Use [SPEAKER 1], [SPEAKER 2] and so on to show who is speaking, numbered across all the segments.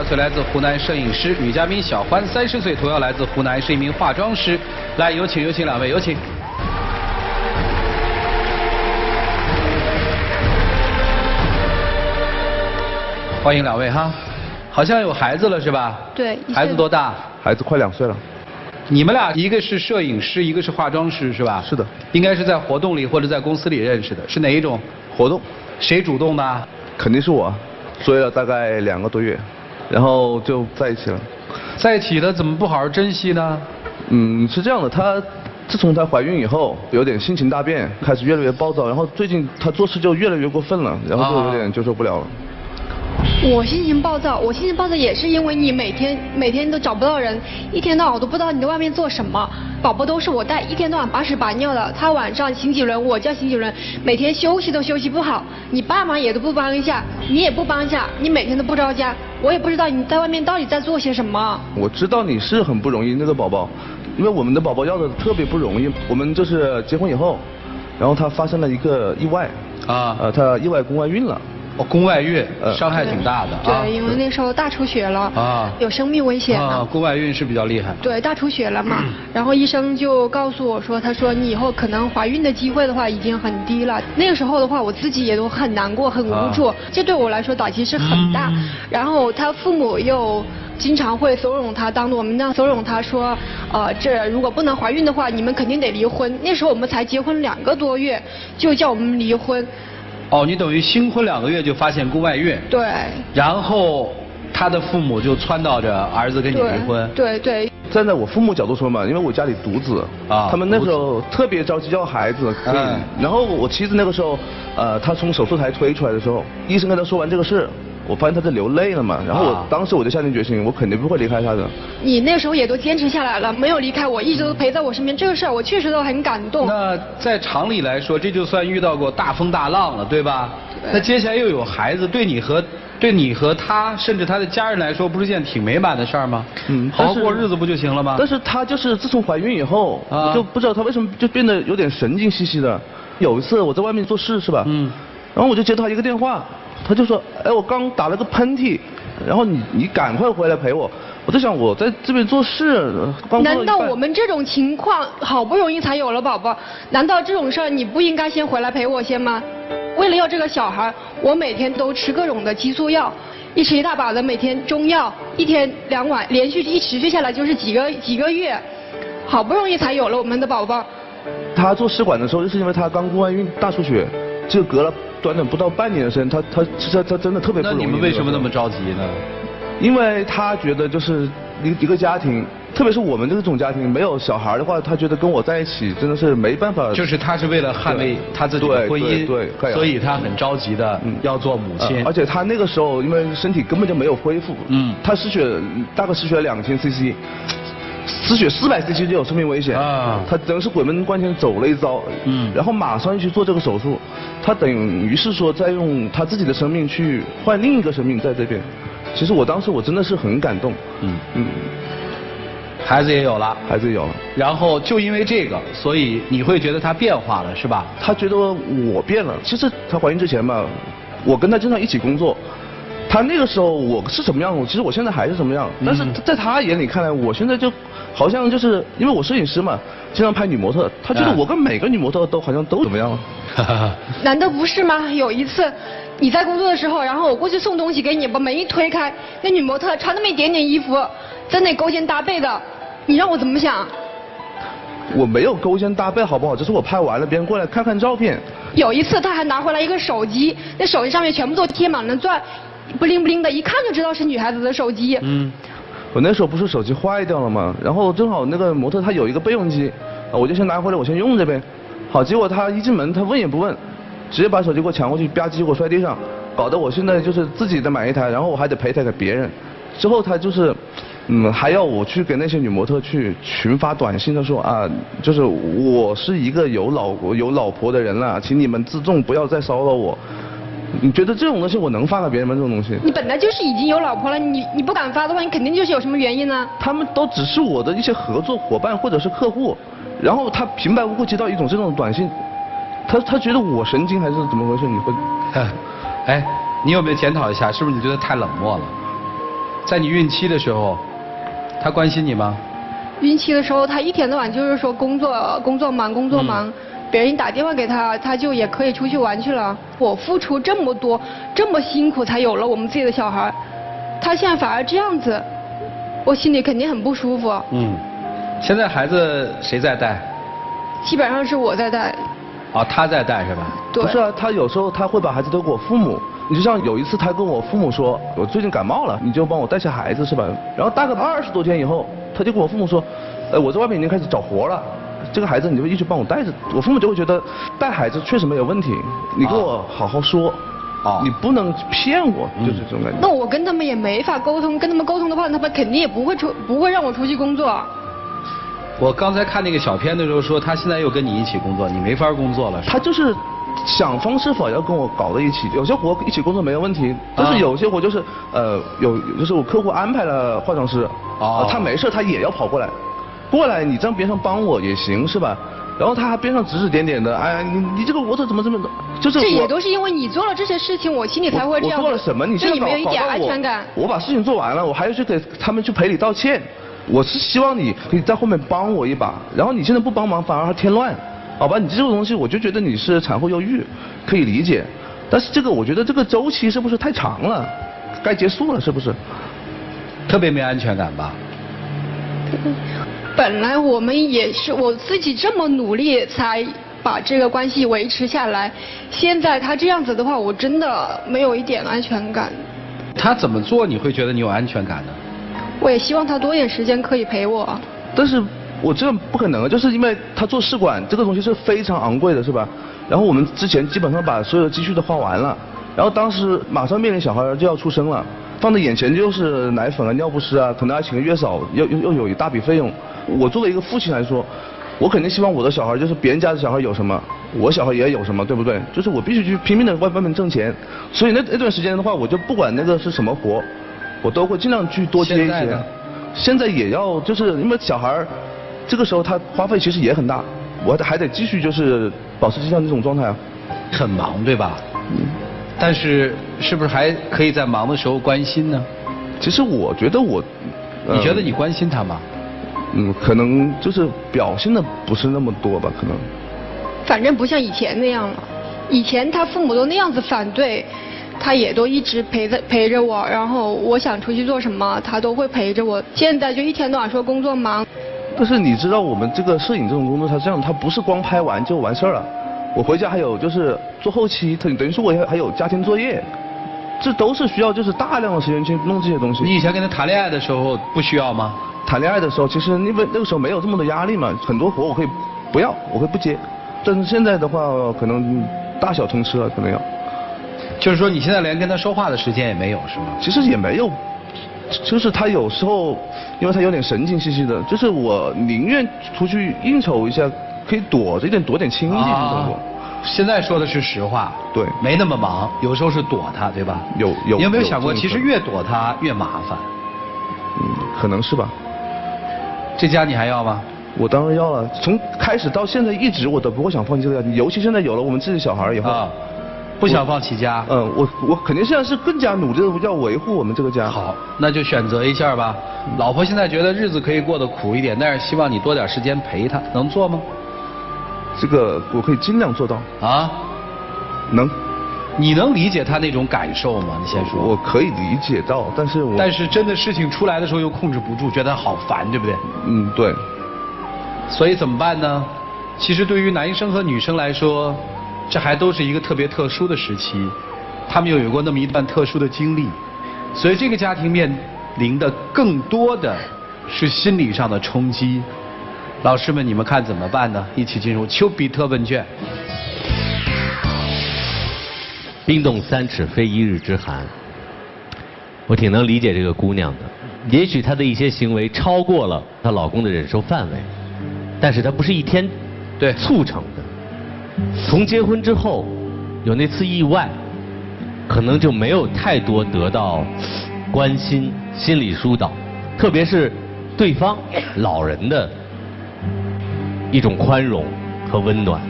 [SPEAKER 1] 22岁来自湖南摄影师，女嘉宾小欢30岁，同样来自湖南，是一名化妆师。来，有请两位，有请。欢迎两位哈，好像有孩子了是吧？
[SPEAKER 2] 对。
[SPEAKER 1] 孩子多大？
[SPEAKER 3] 孩子快2岁了。
[SPEAKER 1] 你们俩一个是摄影师，一个是化妆师是吧？
[SPEAKER 3] 是的。
[SPEAKER 1] 应该是在活动里或者在公司里认识的，是哪一种
[SPEAKER 3] 活动？
[SPEAKER 1] 谁主动的？
[SPEAKER 3] 肯定是我，追了大概2个多月，然后就在一起了。
[SPEAKER 1] 在一起了怎么不好好珍惜呢？
[SPEAKER 3] 是这样的，她自从她怀孕以后，有点性情大变，开始越来越暴躁，然后最近她做事就越来越过分了，然后就有点接受不了了。
[SPEAKER 2] 我心情暴躁也是因为你每天都找不到人，一天到晚我都不知道你在外面做什么。宝宝都是我带，一天到晚把屎把尿的。他晚上醒几轮我叫醒几轮，每天休息都休息不好。你爸妈也都不帮一下，你也不帮一下，你每天都不着家，我也不知道你在外面到底在做些什么。
[SPEAKER 3] 我知道你是很不容易那个宝宝，因为我们的宝宝要的特别不容易。我们就是结婚以后，然后他发生了一个意外，他意外宫外孕了。
[SPEAKER 1] 宫外孕伤害挺大的。
[SPEAKER 2] 对，因为那时候大出血了，有生命危险了。
[SPEAKER 1] 宫外孕是比较厉害。
[SPEAKER 2] 对，大出血了嘛，然后医生就告诉我说，他说你以后可能怀孕的机会的话已经很低了。那个时候的话，我自己也都很难过，很无助，这对我来说打击是很大。然后他父母又经常会怂恿他，当着我们那样怂恿他说，这如果不能怀孕的话，你们肯定得离婚。那时候我们才结婚2个多月，就叫我们离婚。
[SPEAKER 1] 哦，你等于新婚2个月就发现宫外孕。
[SPEAKER 2] 对。
[SPEAKER 1] 然后他的父母就撺掇着儿子跟你离婚。
[SPEAKER 2] 对对。
[SPEAKER 3] 站在我父母角度说嘛，因为我家里独子，他们那时候特别着急要孩子。然后我妻子那个时候，她从手术台推出来的时候，医生跟她说完这个事，我发现她在流泪了嘛，然后当时我就下定决心，我肯定不会离开她的。
[SPEAKER 2] 你那时候也都坚持下来了，没有离开我，一直都陪在我身边，这个事儿我确实都很感动。
[SPEAKER 1] 那在常理来说，这就算遇到过大风大浪了，对吧？那接下来又有孩子，对你和他，甚至他的家人来说，不是件挺美满的事儿吗？好好过日子不就行了吗？
[SPEAKER 3] 但是他就是自从怀孕以后，就不知道他为什么就变得有点神经兮兮的。有一次我在外面做事是吧？然后我就接到他一个电话，他就说，哎，我刚打了个喷嚏，然后你赶快回来陪我。我在想，我在这边做事，
[SPEAKER 2] 难道我们这种情况好不容易才有了宝宝，难道这种事儿你不应该先回来陪我先吗？为了要这个小孩，我每天都吃各种的激素药，一吃一大把的，每天中药，1天2碗，连续持续下来就是几个月，好不容易才有了我们的宝宝。
[SPEAKER 3] 他做试管的时候，就是因为他刚宫外孕大出血，就隔了短短不到半年的时间，他真的特别不容易。
[SPEAKER 1] 那你们为什么那么着急呢？
[SPEAKER 3] 因为他觉得就是一个家庭，特别是我们这种家庭没有小孩的话，他觉得跟我在一起真的是没办法。
[SPEAKER 1] 就是他是为了捍卫他自己的婚姻，对，所以他很着急的要做母亲。
[SPEAKER 3] 而且他那个时候因为身体根本就没有恢复，他大概失血了2000 cc， 失血400 cc 就有生命危险他真是鬼门关前走了一遭，然后马上去做这个手术，他等于是说在用他自己的生命去换另一个生命在这边。其实我当时我真的是很感动。
[SPEAKER 1] 孩子也有了，
[SPEAKER 3] 孩子也有了。
[SPEAKER 1] 然后就因为这个，所以你会觉得他变化了，是吧？
[SPEAKER 3] 他觉得我变了。其实他怀孕之前嘛，我跟他经常一起工作。他那个时候我是什么样，其实我现在还是什么样。但是在他眼里看来，我现在就好像就是因为我摄影师嘛，经常拍女模特，他觉得我跟每个女模特都好像都怎么样了。
[SPEAKER 2] 难道不是吗？有一次你在工作的时候，然后我过去送东西给你，把门一推开，那女模特穿那么一点点衣服，在那勾肩搭背的，你让我怎么想？
[SPEAKER 3] 我没有勾肩搭背好不好？只是我拍完了，别人过来看看照片。
[SPEAKER 2] 有一次他还拿回来一个手机，那手机上面全部都贴满了钻，不灵不灵的，一看就知道是女孩子的手机。
[SPEAKER 3] 我那时候不是手机坏掉了吗？然后正好那个模特他有一个备用机，我就先拿回来，我先用这边。好，结果他一进门，他问也不问，直接把手机给我抢过去，吧唧给我摔地上，搞得我现在就是自己再买一台，然后我还得赔台给别人。之后他就是，还要我去给那些女模特去群发短信，他说就是我是一个有老婆的人了，请你们自重，不要再骚扰我。你觉得这种东西我能发给别人吗？这种东西？
[SPEAKER 2] 你本来就是已经有老婆了，你不敢发的话，你肯定就是有什么原因呢？
[SPEAKER 3] 他们都只是我的一些合作伙伴或者是客户，然后他平白无故接到这种短信，他觉得我神经还是怎么回事？你会，
[SPEAKER 1] 哎，你有没有检讨一下，是不是你觉得太冷漠了？在你孕期的时候，他关心你吗？
[SPEAKER 2] 孕期的时候，他一天到晚就是说工作忙，别人打电话给他，他就也可以出去玩去了。我付出这么多，这么辛苦才有了我们自己的小孩，他现在反而这样子，我心里肯定很不舒服。
[SPEAKER 1] 现在孩子谁在带？
[SPEAKER 2] 基本上是我在带。
[SPEAKER 1] 哦，他在带是吧？
[SPEAKER 2] 对。
[SPEAKER 3] 不是啊，他有时候他会把孩子丢给我父母。你就像有一次他跟我父母说，我最近感冒了，你就帮我带下孩子是吧？然后大概20多天以后，他就跟我父母说，我在外面已经开始找活了，这个孩子你就一直帮我带着。我父母就会觉得带孩子确实没有问题，你跟我好好说。你不能骗我，就是这种感觉。
[SPEAKER 2] 那我跟他们也没法沟通，跟他们沟通的话，他们肯定也不会让我出去工作。
[SPEAKER 1] 我刚才看那个小片的时候说，他现在又跟你一起工作，你没法工作了。
[SPEAKER 3] 他就是想方设法要跟我搞在一起，有些活一起工作没有问题，但是有些活就是就是我客户安排了化妆师，他没事他也要跑过来你站边上帮我也行是吧？然后他还边上指指点点的，哎呀你这个模特怎么这么就是
[SPEAKER 2] 这也都是因为你做了这些事情，我心里才会这样。
[SPEAKER 3] 我做了什么？你现在
[SPEAKER 2] 没有一点安全感。
[SPEAKER 3] 我把事情做完了，我还要去给他们去赔礼道歉。我是希望你可以在后面帮我一把，然后你现在不帮忙反而还添乱，好吧？你这个东西我就觉得你是产后忧郁，可以理解，但是这个我觉得这个周期是不是太长了？该结束了是不是？
[SPEAKER 1] 特别没安全感吧？
[SPEAKER 2] 本来我们也是我自己这么努力才把这个关系维持下来，现在他这样子的话，我真的没有一点安全感。
[SPEAKER 1] 他怎么做你会觉得你有安全感呢？
[SPEAKER 2] 我也希望他多点时间可以陪我。
[SPEAKER 3] 但是我这个不可能，就是因为他做试管这个东西是非常昂贵的，是吧？然后我们之前基本上把所有的积蓄都花完了，然后当时马上面临小孩就要出生了，放在眼前就是奶粉啊、尿不湿啊，可能还请个月嫂，又有一大笔费用。我作为一个父亲来说，我肯定希望我的小孩就是别人家的小孩有什么，我小孩也有什么，对不对？就是我必须去拼命的外面挣钱，所以那段时间的话，我就不管那个是什么活，我都会尽量去多接一些。现在也要就是因为小孩这个时候他花费其实也很大，我还得继续就是保持像这种状态啊。
[SPEAKER 1] 很忙对吧？但是是不是还可以在忙的时候关心呢？
[SPEAKER 3] 其实我觉得
[SPEAKER 1] 你觉得你关心他吗？
[SPEAKER 3] 可能就是表现的不是那么多吧，可能。
[SPEAKER 2] 反正不像以前那样了，以前他父母都那样子反对，他也都一直陪着我，然后我想出去做什么，他都会陪着我。现在就一天到晚说工作忙。
[SPEAKER 3] 但是你知道我们这个摄影这种工作，它这样，它不是光拍完就完事儿了。我回家还有就是做后期，等于说我还有家庭作业，这都是需要就是大量的时间去弄这些东西。
[SPEAKER 1] 你以前跟他谈恋爱的时候不需要吗？
[SPEAKER 3] 谈恋爱的时候，其实因为那个时候没有这么多压力嘛，很多活我可以不要，我可以不接。但是现在的话，可能大小通吃了，可能要。
[SPEAKER 1] 就是说你现在连跟他说话的时间也没有是吗？
[SPEAKER 3] 其实也没有，就是他有时候，因为他有点神经兮兮的，就是我宁愿出去应酬一下，可以躲着一点，躲点亲戚这种。
[SPEAKER 1] 现在说的是实话，
[SPEAKER 3] 对，
[SPEAKER 1] 没那么忙，有时候是躲他，对吧？你有没有想过，其实越躲他越麻烦？
[SPEAKER 3] 可能是吧。
[SPEAKER 1] 这家你还要吗？
[SPEAKER 3] 我当然要了，从开始到现在一直我都不会想放弃这个家，尤其现在有了我们自己小孩以后，
[SPEAKER 1] 不想放弃家。
[SPEAKER 3] 我肯定现在是更加努力的要维护我们这个家。
[SPEAKER 1] 好，那就选择一下吧。老婆现在觉得日子可以过得苦一点，但是希望你多点时间陪她，能做吗？
[SPEAKER 3] 这个我可以尽量做到。能。
[SPEAKER 1] 你能理解他那种感受吗？你先说。
[SPEAKER 3] 我可以理解到，但是
[SPEAKER 1] 真的事情出来的时候又控制不住，觉得好烦，对不对？
[SPEAKER 3] 对。
[SPEAKER 1] 所以怎么办呢？其实对于男生和女生来说，这还都是一个特别特殊的时期，他们又有过那么一段特殊的经历，所以这个家庭面临的更多的是心理上的冲击。老师们，你们看怎么办呢？一起进入丘比特问卷。
[SPEAKER 4] 冰冻3尺非一日之寒，我挺能理解这个姑娘的。也许她的一些行为超过了她老公的忍受范围，但是她不是一天促成的。从结婚之后有那次意外，可能就没有太多得到关心、心理疏导，特别是对方老人的一种宽容和温暖，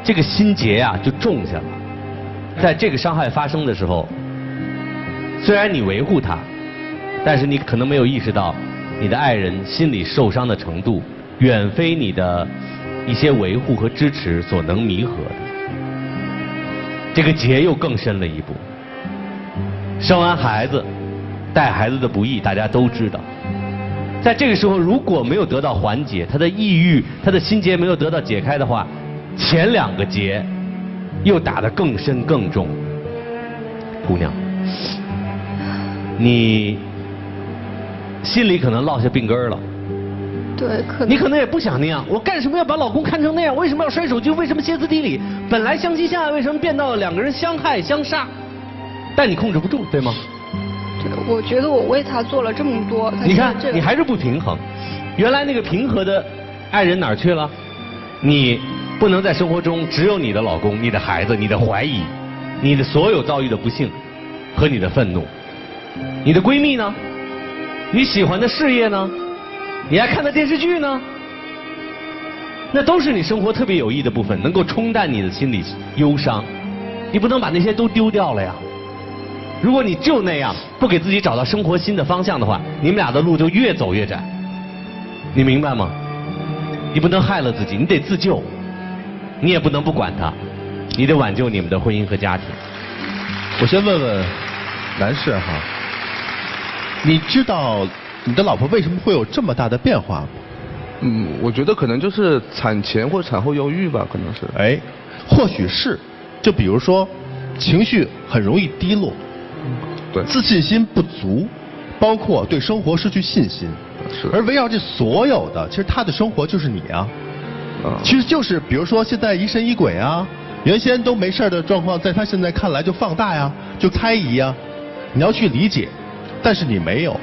[SPEAKER 4] 这个心结啊就种下了。在这个伤害发生的时候，虽然你维护他，但是你可能没有意识到，你的爱人心里受伤的程度，远非你的一些维护和支持所能弥合的。这个结又更深了一步。生完孩子，带孩子的不易，大家都知道。在这个时候，如果没有得到缓解，他的抑郁，他的心结没有得到解开的话，前2个结又打得更深更重。姑娘，你心里可能落下病根了。
[SPEAKER 2] 对，可能。
[SPEAKER 4] 你可能也不想那样，我干什么要把老公看成那样？为什么要摔手机？为什么歇斯底里？本来相亲相爱，为什么变到了2个人相害相杀？但你控制不住，对吗？
[SPEAKER 2] 对，我觉得我为他做了这么多，
[SPEAKER 4] 你看，你还是不平衡。原来那个平和的爱人哪儿去了？你不能在生活中只有你的老公、你的孩子、你的怀疑、你的所有遭遇的不幸和你的愤怒。你的闺蜜呢？你喜欢的事业呢？你爱看的电视剧呢？那都是你生活特别有益的部分，能够冲淡你的心理忧伤。你不能把那些都丢掉了呀。如果你就那样不给自己找到生活新的方向的话，你们俩的路就越走越窄。你明白吗？你不能害了自己，你得自救。你也不能不管他，你得挽救你们的婚姻和家庭。
[SPEAKER 5] 我先问问男士哈，你知道你的老婆为什么会有这么大的变化吗？
[SPEAKER 3] 我觉得可能就是产前或产后忧郁吧，可能是。
[SPEAKER 5] 哎，或许是，就比如说情绪很容易低落，
[SPEAKER 3] 对，
[SPEAKER 5] 自信心不足，包括对生活失去信心。
[SPEAKER 3] 是。
[SPEAKER 5] 而围绕这所有的，其实他的生活就是你啊。其实就是比如说现在疑神疑鬼啊，原先都没事的状况，在他现在看来就放大呀，就猜疑呀。你要去理解，但是你没有。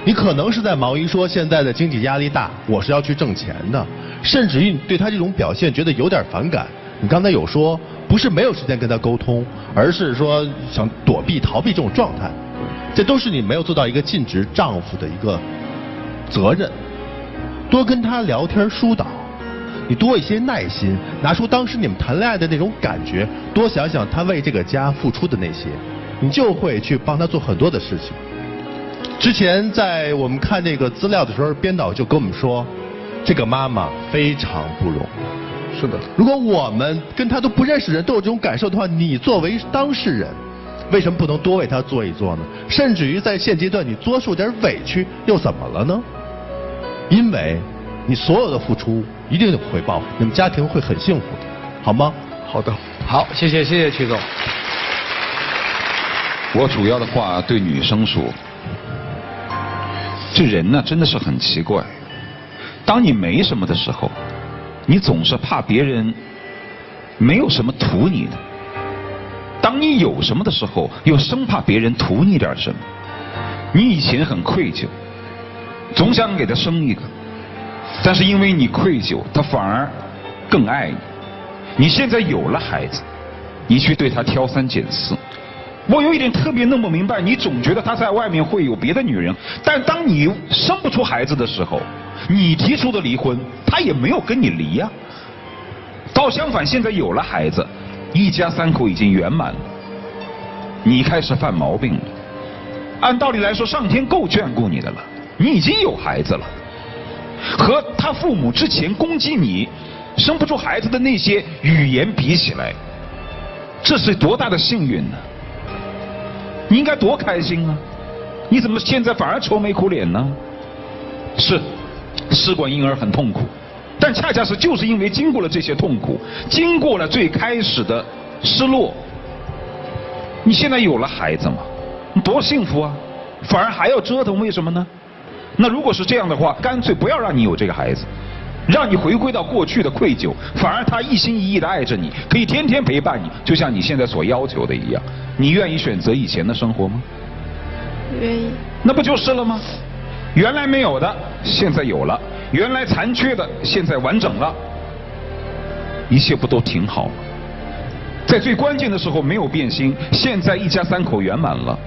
[SPEAKER 5] 你可能是在忙于说现在的经济压力大，我是要去挣钱的，甚至于你对他这种表现觉得有点反感。你刚才有说不是没有时间跟他沟通，而是说想躲避逃避这种状态，这都是你没有做到一个尽职丈夫的一个责任。多跟他聊天疏导，你多一些耐心，拿出当时你们谈恋爱的那种感觉，多想想他为这个家付出的那些，你就会去帮他做很多的事情。之前在我们看这个资料的时候，编导就跟我们说，这个妈妈非常不容易。
[SPEAKER 3] 是的。
[SPEAKER 5] 如果我们跟他都不认识人都有这种感受的话，你作为当事人，为什么不能多为他做一做呢？甚至于在现阶段你多受点委屈又怎么了呢？因为你所有的付出一定有回报，你们家庭会很幸福的，好吗？
[SPEAKER 3] 好的。
[SPEAKER 1] 好，谢谢曲总。
[SPEAKER 6] 我主要的话对女生说，这人呢真的是很奇怪，当你没什么的时候，你总是怕别人没有什么图你的；当你有什么的时候，又生怕别人图你点什么。你以前很愧疚，总想给他生一个，但是因为你愧疚，他反而更爱你。你现在有了孩子，你去对他挑三拣四。我有一点特别弄不明白，你总觉得他在外面会有别的女人，但当你生不出孩子的时候，你提出的离婚，他也没有跟你离呀。倒相反，现在有了孩子，一家三口已经圆满了，你开始犯毛病了。按道理来说，上天够眷顾你的了，你已经有孩子了，和他父母之前攻击你生不出孩子的那些语言比起来，这是多大的幸运呢？你应该多开心啊！你怎么现在反而愁眉苦脸呢？是，试管婴儿很痛苦，但恰恰是就是因为经过了这些痛苦，经过了最开始的失落，你现在有了孩子嘛，多幸福啊！反而还要折腾，为什么呢？那如果是这样的话，干脆不要让你有这个孩子，让你回归到过去的愧疚，反而他一心一意的爱着你，可以天天陪伴你，就像你现在所要求的一样。你愿意选择以前的生活吗？
[SPEAKER 2] 愿意。
[SPEAKER 6] 那不就是了吗？原来没有的，现在有了；原来残缺的，现在完整了。一切不都挺好吗？在最关键的时候没有变心，现在一家三口圆满了。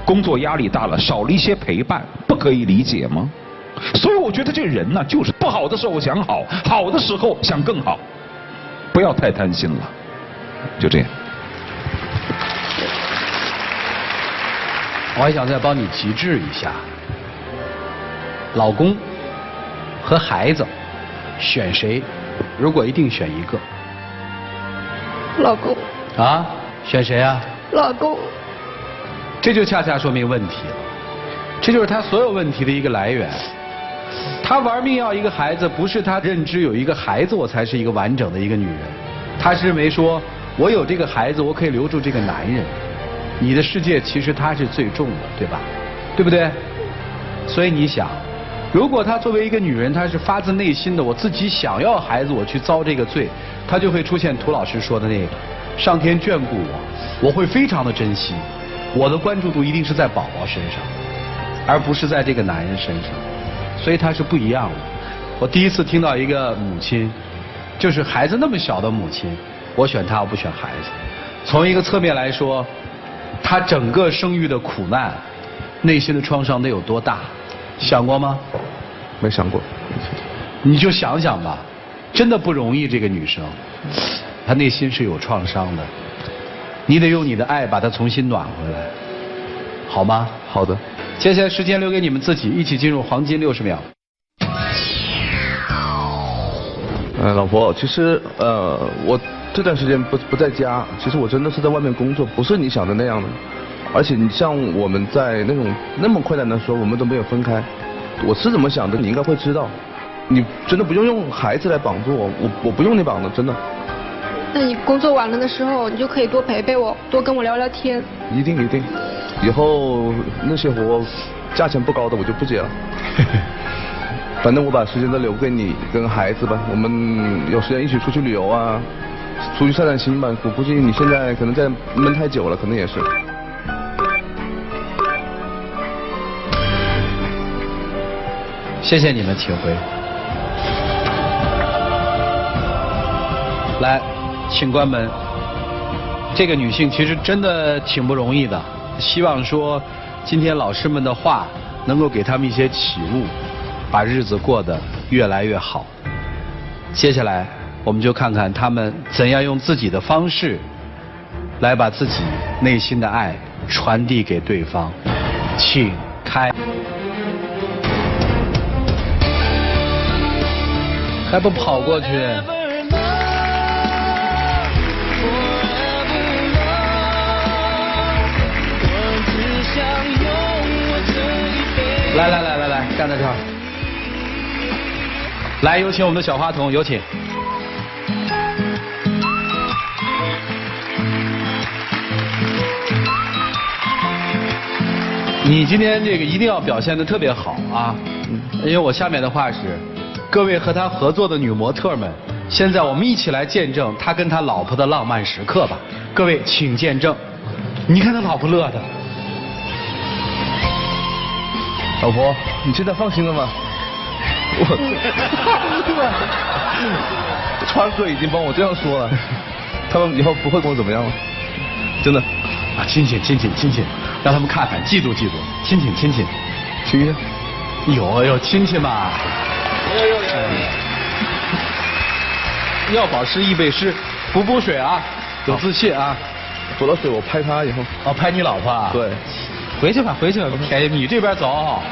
[SPEAKER 6] 工作压力大了，少了一些陪伴，不可以理解吗？所以我觉得这人呢，就是不好的时候想好，好的时候想更好，不要太贪心了。就这样。
[SPEAKER 1] 我还想再帮你极致一下，老公和孩子选谁？如果一定选一个，
[SPEAKER 2] 老公。
[SPEAKER 1] 啊，选谁啊？
[SPEAKER 2] 老公。
[SPEAKER 1] 这就恰恰说明问题了，这就是他所有问题的一个来源。他玩命要一个孩子，不是他认知有一个孩子我才是一个完整的一个女人，他是认为说我有这个孩子，我可以留住这个男人。你的世界其实他是最重的，对吧？对不对？所以你想，如果她作为一个女人，她是发自内心的，我自己想要孩子，我去遭这个罪，她就会出现涂老师说的那个，上天眷顾我，我会非常的珍惜，我的关注度一定是在宝宝身上，而不是在这个男人身上，所以她是不一样的。我第一次听到一个母亲，就是孩子那么小的母亲，我选她，我不选孩子。从一个侧面来说，她整个生育的苦难，内心的创伤得有多大？想过吗？
[SPEAKER 3] 没想过。
[SPEAKER 1] 你就想想吧，真的不容易。这个女生，她内心是有创伤的，你得用你的爱把她重新暖回来，好吗？
[SPEAKER 3] 好的。
[SPEAKER 1] 接下来时间留给你们自己，一起进入黄金60秒。
[SPEAKER 3] 老婆，其实我这段时间不在家，其实我真的是在外面工作，不是你想的那样的。而且你像我们在那么困难的时候，我们都没有分开。我是怎么想的，你应该会知道。你真的不用孩子来绑住我，我不用你绑的，真的。
[SPEAKER 2] 那你工作完了的时候，你就可以多陪陪我，多跟我聊聊天。
[SPEAKER 3] 一定，以后那些活价钱不高的我就不接了。反正我把时间都留给你跟孩子吧，我们有时间一起出去旅游啊，出去散散心吧。我估计你现在可能在闷太久了，可能也是。
[SPEAKER 1] 谢谢你们体会。来，请关门。这个女性其实真的挺不容易的，希望说今天老师们的话能够给他们一些启悟，把日子过得越来越好。接下来我们就看看他们怎样用自己的方式来把自己内心的爱传递给对方。请开。还不跑过去？来，站在这儿。来，有请我们的小花童，有请。你今天这个一定要表现得特别好啊！因为我下面的话是。各位和他合作的女模特们，现在我们一起来见证他跟他老婆的浪漫时刻吧。各位请见证，你看他老婆乐的。
[SPEAKER 3] 老婆，你现在放心了吗？川哥已经帮我这样说了，他们以后不会跟我怎么样了，真的。
[SPEAKER 1] 啊，亲亲，让他们看看，嫉妒，亲亲
[SPEAKER 3] 一下。
[SPEAKER 1] 有亲亲嘛。要保湿易背湿，补水啊，有自信啊。
[SPEAKER 3] 补了水我拍他以后。
[SPEAKER 1] 哦，拍你老婆啊？
[SPEAKER 3] 对。
[SPEAKER 1] 回去吧，便宜你这边走。